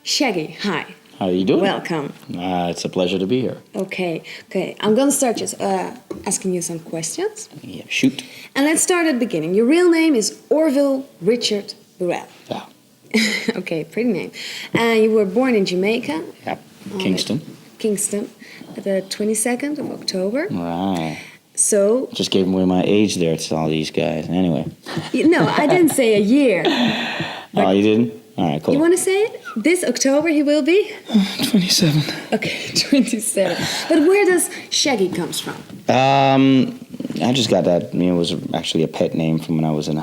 Shaggy, hi. How are you doing? Welcome. It's a pleasure to be here. Okay. I'm gonna start just asking you some questions. Yeah, shoot. And let's start at the beginning. Your real name is Orville Richard Burrell. Yeah. Okay, pretty name. And you were born in Jamaica. Yep. Kingston. Kingston, the 22nd of October. Right. So. Just gave away my age there to all these guys. Anyway. No, I didn't say a year. Oh, you didn't? All right, cool. You want to say it? This October he will be? 27. Okay, 27. But where does Shaggy comes from? I just got that. It was actually a pet name from when I was in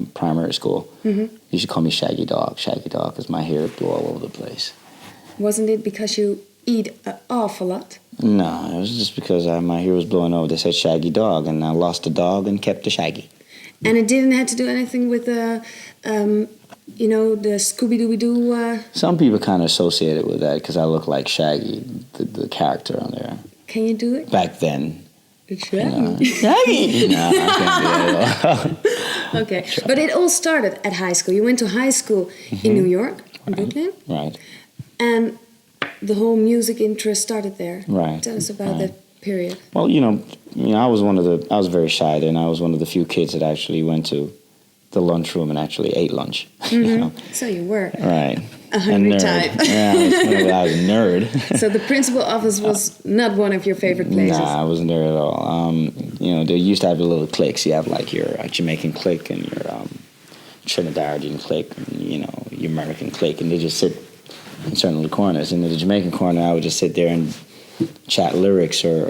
primary school. Mm-hmm. You used to call me Shaggy Dog. Shaggy Dog, because my hair blew all over the place. Wasn't it because you eat an awful lot? No, it was just because my hair was blowing over. They said Shaggy Dog, and I lost the dog and kept the Shaggy. And it didn't have to do anything with the Scooby-Dooby-Doo? Some people kind of associate it with that because I look like Shaggy, the character on there. Can you do it? Back then. Shaggy. Shaggy! No, I can't do it at all. Okay, but it all started at high school. You went to high school in New York, in Brooklyn. Right. And the whole music interest started there. Right. Tell us about that period. Well, I was very shy then. I was one of the few kids that actually went to the lunchroom and actually ate lunch. Mm-hmm. So you were. Right. A hungry type. Yeah, I was a nerd. So the principal office was not one of your favorite places? Nah, I wasn't there at all. They used to have the little cliques. You have like your Jamaican clique and your Trinidadian clique and, your American clique. And they just sit in certain little corners. In the Jamaican corner, I would just sit there and chat lyrics or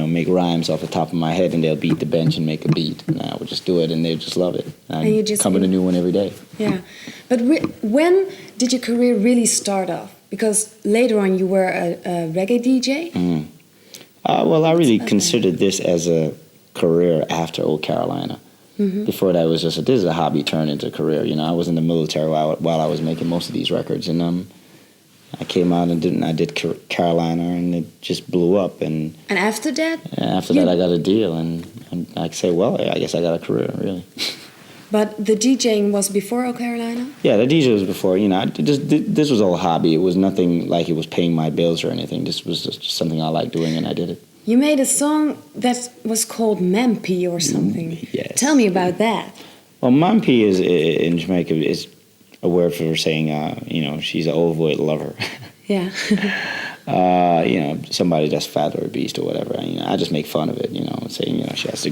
make rhymes off the top of my head, and they'll beat the bench and make a beat. And I would just do it, and they'd just love it. And you just come with a new one every day. Yeah. But when did your career really start off? Because later on you were a reggae DJ? Mm. Well, I really considered this as a career after Old Carolina. Mm-hmm. Before that, this is a hobby turned into a career. I was in the military while I was making most of these records, and I came out and I did Carolina, and it just blew up. And after that? After that, I got a deal, and I say, well, I guess I got a career, really. But the DJing was before Old Carolina? Yeah, the DJ was before. This was all a hobby. It was nothing like it was paying my bills or anything. This was just something I liked doing, and I did it. You made a song that was called Mampy or something. Yes. Tell me about that. Well, Mampy is in Jamaica is a word for saying, she's an overweight lover. Yeah. Somebody that's fat or obese or whatever. I just make fun of it, saying, she has to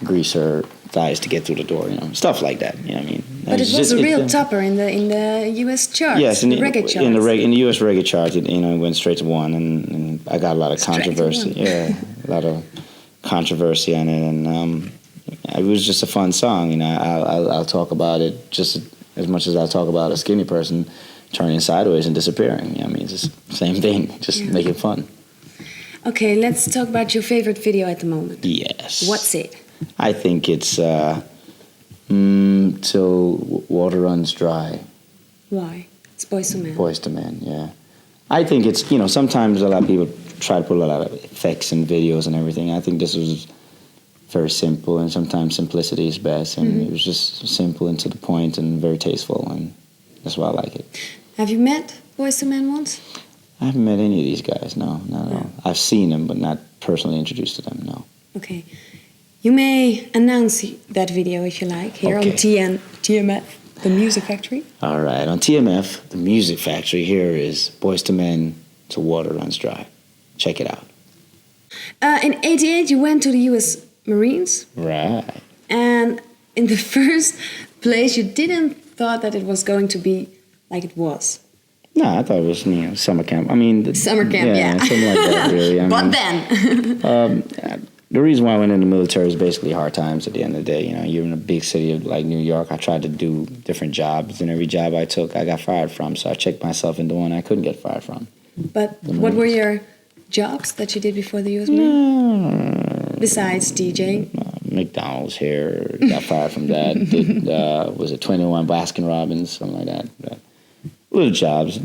grease her thighs to get through the door, stuff like that. You know what I mean? But it was a real topper in the U.S. charts. Yes, in the reggae charts. In the U.S. reggae charts, it went straight to one, and I got a lot of controversy. Yeah, a lot of controversy on it, and it was just a fun song. I'll talk about it just as much as I talk about a skinny person turning sideways and disappearing. It's the same thing, just make it fun. Okay, let's talk about your favorite video at the moment. Yes. What's it? I think it's Till Water Runs Dry. Why? It's Boyz II Men. Boyz II Men, yeah. I think it's, sometimes a lot of people try to put a lot of effects in videos and everything. I think this was very simple, and sometimes simplicity is best, and it was just simple and to the point and very tasteful, and that's why I like it. Have you met Boyz II Men once? I haven't met any of these guys, no, not at all. I've seen them, but not personally introduced to them, no. Okay. You may announce that video if you like, here on TMF, the Music Factory. All right, on TMF, the Music Factory, here is Boyz II Men, Till Water Runs Dry. Check it out. In '88, you went to the U.S. Marines. Right. And in the first place, you didn't thought that it was going to be like it was. No, I thought it was, summer camp. Summer camp, yeah. Something like that, really. But then? The reason why I went in the military is basically hard times at the end of the day. You're in a big city of like New York. I tried to do different jobs, and every job I took, I got fired from. So I checked myself into one I couldn't get fired from. But what were your jobs that you did before the U.S. Marine? Besides DJing? McDonald's here, got fired from that. Did, was it 21 Baskin Robbins, something like that. Little jobs,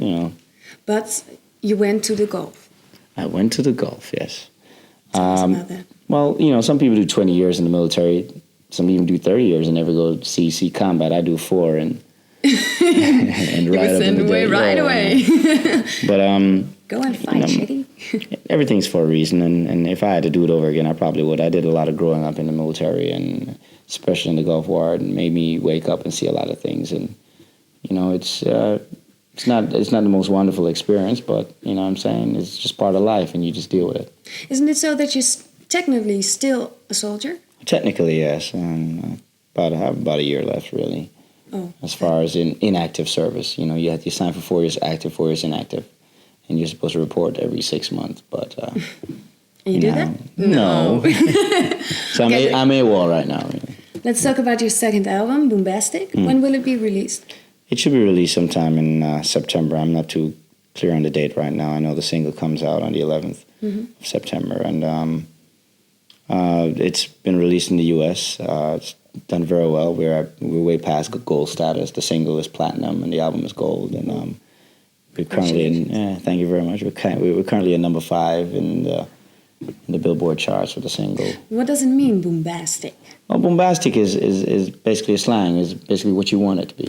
But you went to the Gulf. I went to the Gulf, yes. Tell us about that. Well, some people do 20 years in the military. Some even do 30 years and never go see combat. I do 4, and and right up in the day. Right away. But Go and fight, Shaggy. everything's for a reason, and if I had to do it over again, I probably would. I did a lot of growing up in the military, and especially in the Gulf War, and made me wake up and see a lot of things. And it's not the most wonderful experience, but you know what I'm saying, it's just part of life, and you just deal with it. Isn't it so that you're technically still a soldier? Technically, yes. I have about a year left, really. Oh. As far as in inactive service, you sign for 4 years active, 4 years inactive, and you're supposed to report every 6 months. But and you do that? No. So I'm AWOL right now. Really. Let's talk about your second album, Boombastic. When will it be released? It should be released sometime in September. I'm not too clear on the date right now. I know the single comes out on the 11th of September, and it's been released in the U.S. It's done very well. We're way past gold status. The single is platinum, and the album is gold. And we're currently thank you very much. We're currently at number 5 in the Billboard charts with the single. What does it mean, Boombastic? Well, Bombastic is basically a slang. Is basically what you want it to be.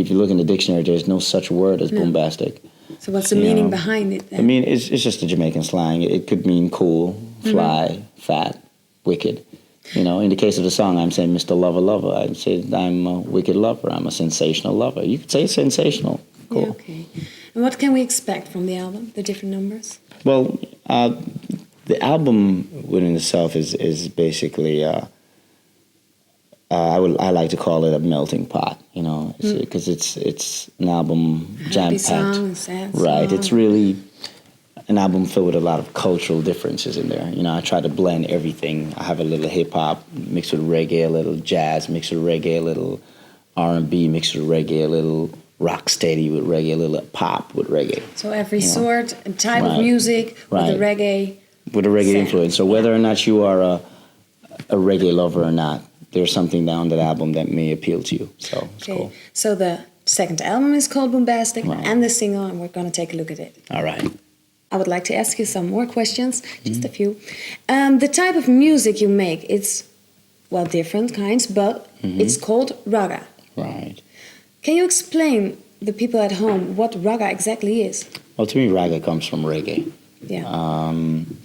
If you look in the dictionary, there's no such word as Boombastic. So what's the meaning behind it then? I mean, it's just a Jamaican slang. It could mean cool, fly, fat, wicked. In the case of the song, I'm saying Mr. Lover Lover. I'd say I'm a wicked lover. I'm a sensational lover. You could say sensational. Cool. Yeah, okay. And what can we expect from the album, the different numbers? Well, the album within itself is basically, I like to call it a melting pot, because it's an album jam-packed. Right, it's really an album filled with a lot of cultural differences in there. I try to blend everything. I have a little hip-hop mixed with reggae, a little jazz mixed with reggae, a little R&B mixed with reggae, a little rock steady with reggae, a little pop with reggae. So every sort and type of music with a reggae. With a reggae influence. So whether or not you are a reggae lover or not, there's something down that album that may appeal to you. So it's cool. So the second album is called Bombastic and the single, and we're going to take a look at it. All right. I would like to ask you some more questions, just a few. The type of music you make, it's, different kinds, but it's called ragga. Right. Can you explain the people at home what ragga exactly is? Well, to me, ragga comes from reggae. Yeah.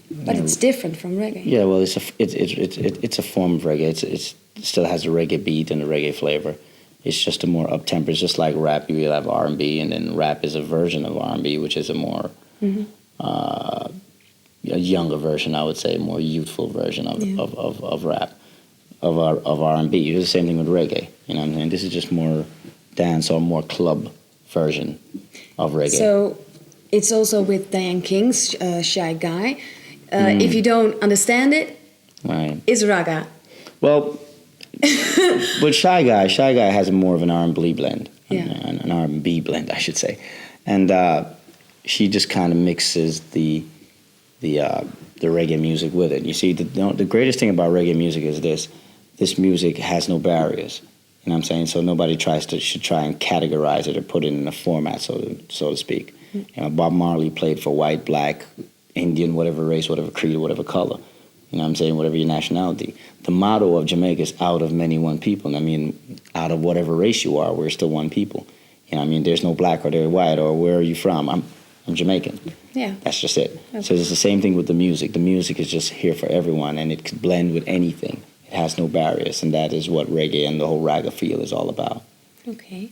But it's different from reggae. Yeah, well, it's a form of reggae. It still has a reggae beat and a reggae flavor. It's just a more up-tempo. It's just like rap. You have R&B, and then rap is a version of R&B, which is a more a younger version, I would say, a more youthful version of rap, of R&B. You do the same thing with reggae. You know what I'm saying? This is just more dance or more club version of reggae. So it's also with Diane King's Shy Guy. If you don't understand it, it's ragga. Well, but Shy Guy has more of an R&B blend, an R&B blend, I should say, and she just kind of mixes the reggae music with it. You see, the greatest thing about reggae music is this music has no barriers. You know what I'm saying? So nobody should try and categorize it or put it in a format, so to speak. Bob Marley played for white, black, Indian, whatever race, whatever creed, whatever color. You know what I'm saying? Whatever your nationality. The motto of Jamaica is out of many, one people. I mean, out of whatever race you are, we're still one people. You know what I mean? There's no black or there's white or where are you from? I'm Jamaican. Yeah. That's just it. Okay. So it's the same thing with the music. The music is just here for everyone, and it could blend with anything. It has no barriers, and that is what reggae and the whole ragga feel is all about. Okay.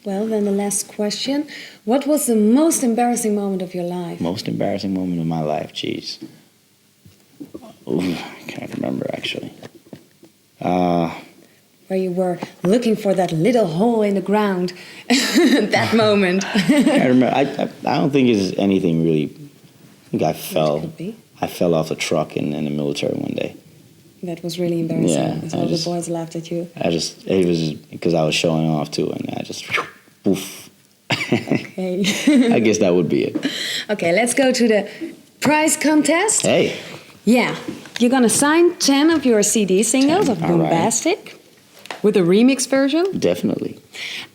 Well, then the last question. What was the most embarrassing moment of your life? Most embarrassing moment of my life? Jeez. Ooh, I can't remember, actually. Where you were looking for that little hole in the ground. That moment. I remember. I don't think it's anything really. I think I fell off a truck in the military one day. That was really embarrassing. Yeah, all the boys laughed at you. It was because I was showing off too, and I just, poof. Okay. I guess that would be it. Okay, let's go to the prize contest. Hey. Yeah, you're gonna sign 10 of your CD singles of Bombastic with a remix version. Definitely.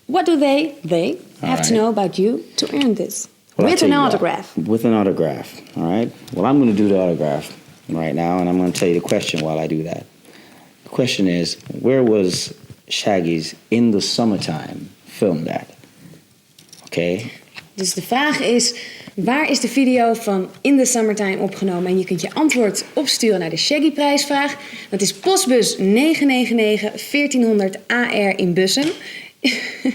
What do they have to know about you to earn this? Well, with an autograph. With an autograph, all right? Well, I'm going to do the autograph right now, and I'm going to tell you the question while I do that. The question is, where was Shaggy's In the Summertime film that. Okay? Dus de vraag is, waar is de video van In the Summertime opgenomen? En je kunt je antwoord opsturen naar de Shaggy prijsvraag. Dat is postbus 999 1400 AR in Bussum.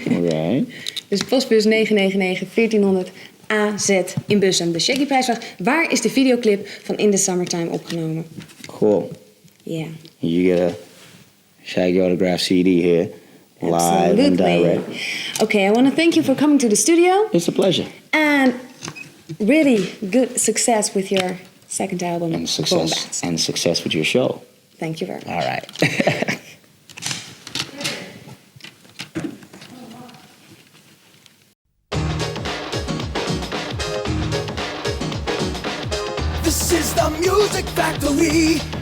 Alright. Dus postbus 999 1400 AZ in Bussum. De Shaggy prijsvraag. Waar is de videoclip van In the Summertime opgenomen? Cool. Yeah. You get a Shaggy autograph CD here. Live and direct. Okay, I want to thank you for coming to the studio. It's a pleasure. And really good success with your second album. And success with your show. Thank you very much. All right. This is the Music Factory.